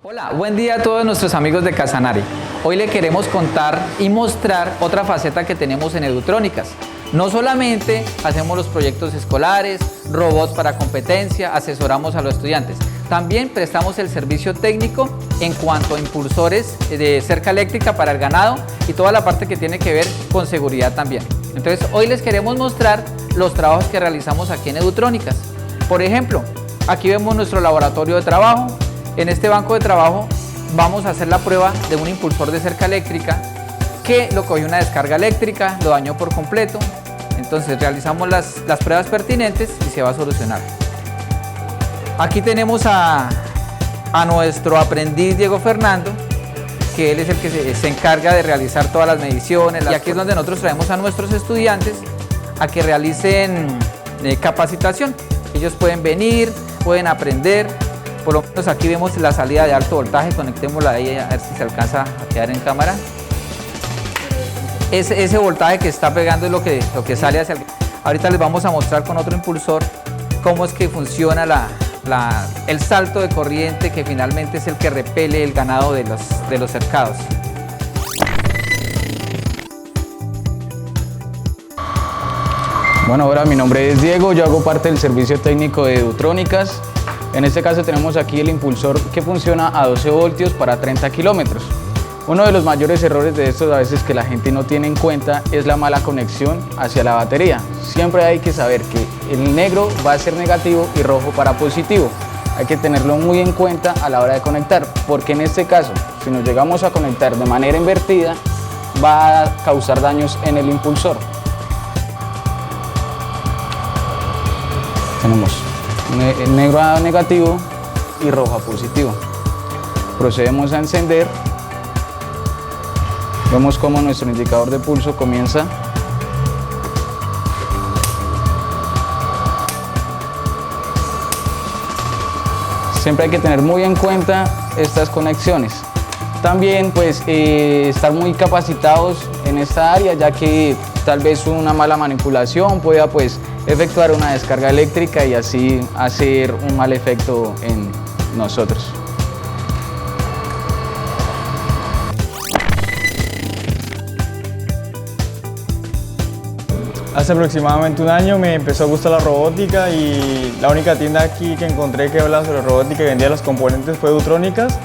Hola, buen día a todos nuestros amigos de Casanare. Hoy le queremos contar y mostrar otra faceta que tenemos en Edutrónicas. No solamente hacemos los proyectos escolares, robots para competencia, asesoramos a los estudiantes. También prestamos el servicio técnico en cuanto a impulsores de cerca eléctrica para el ganado y toda la parte que tiene que ver con seguridad también. Entonces, hoy les queremos mostrar los trabajos que realizamos aquí en Edutrónicas. Por ejemplo, aquí vemos nuestro laboratorio de trabajo. En este banco de trabajo vamos a hacer la prueba de un impulsor de cerca eléctrica que lo cogió una descarga eléctrica, lo dañó por completo. Entonces realizamos las pruebas pertinentes y se va a solucionar. Aquí tenemos a nuestro aprendiz Diego Fernando, que él es el que se encarga de realizar todas las mediciones. Y aquí es donde nosotros traemos a nuestros estudiantes a que realicen capacitación. Ellos pueden venir, pueden aprender. Por lo menos aquí vemos la salida de alto voltaje, conectémosla ahí a ver si se alcanza a quedar en cámara. Ese voltaje que está pegando es lo que sale hacia el... Ahorita les vamos a mostrar con otro impulsor cómo es que funciona el salto de corriente, que finalmente es el que repele el ganado de los cercados. Bueno, ahora mi nombre es Diego, yo hago parte del servicio técnico de Edutrónicas. En este caso tenemos aquí el impulsor que funciona a 12 voltios para 30 kilómetros. Uno de los mayores errores de estos a veces que la gente no tiene en cuenta es la mala conexión hacia la batería. Siempre hay que saber que el negro va a ser negativo y rojo para positivo. Hay que tenerlo muy en cuenta a la hora de conectar, porque en este caso, si nos llegamos a conectar de manera invertida, va a causar daños en el impulsor. Tenemos negro a negativo y rojo a positivo. Procedemos a encender. Vemos cómo nuestro indicador de pulso comienza. Siempre hay que tener muy en cuenta estas conexiones. También pues estar muy capacitados en esta área, ya que tal vez una mala manipulación pueda pues efectuar una descarga eléctrica y así hacer un mal efecto en nosotros. Hace aproximadamente un año me empezó a gustar la robótica y la única tienda aquí que encontré que hablaba sobre robótica y vendía los componentes fue Edutrónicas.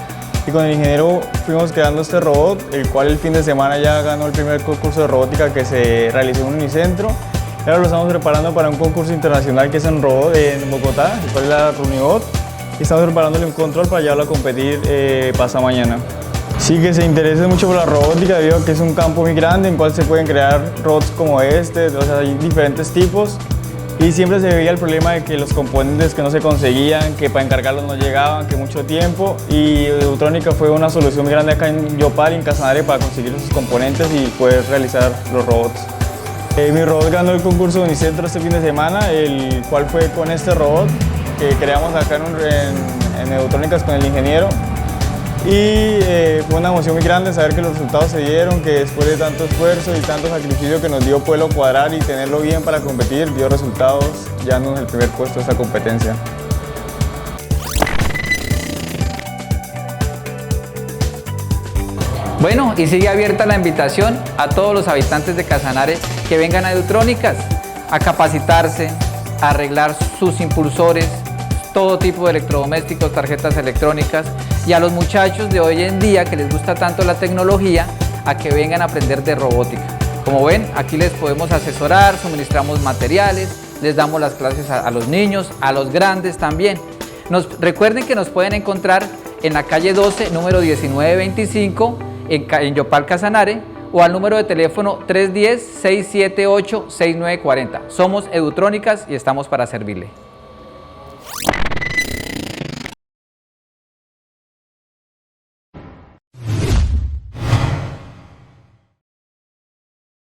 Y con el ingeniero fuimos creando este robot, el cual el fin de semana ya ganó el primer concurso de robótica que se realizó en Unicentro. Y ahora lo estamos preparando para un concurso internacional que es en robot en Bogotá, el cual es la Runibot. Y estamos preparándole un control para llevarlo a competir pasado mañana. Sí, que se interese mucho por la robótica debido a que es un campo muy grande en el cual se pueden crear robots como este, o sea, hay diferentes tipos. Y siempre se veía el problema de que los componentes que no se conseguían, que para encargarlos no llegaban, que mucho tiempo. Y Edutrónica fue una solución muy grande acá en Yopal y en Casanare para conseguir esos componentes y poder realizar los robots. Mi robot ganó el concurso de Unicentro este fin de semana, el cual fue con este robot que creamos acá en Edutrónicas con el ingeniero. Y fue una emoción muy grande saber que los resultados se dieron, que después de tanto esfuerzo y tanto sacrificio que nos dio poderlo cuadrar y tenerlo bien para competir, dio resultados, llevándonos el primer puesto de esta competencia. Bueno, y sigue abierta la invitación a todos los habitantes de Casanare que vengan a Edutrónicas a capacitarse, a arreglar sus impulsores, todo tipo de electrodomésticos, tarjetas electrónicas, y a los muchachos de hoy en día que les gusta tanto la tecnología, a que vengan a aprender de robótica. Como ven, aquí les podemos asesorar, suministramos materiales, les damos las clases a los niños, a los grandes también. Recuerden que nos pueden encontrar en la calle 12, número 1925, en Yopal, Casanare, o al número de teléfono 310-678-6940. Somos Edutrónicas y estamos para servirle.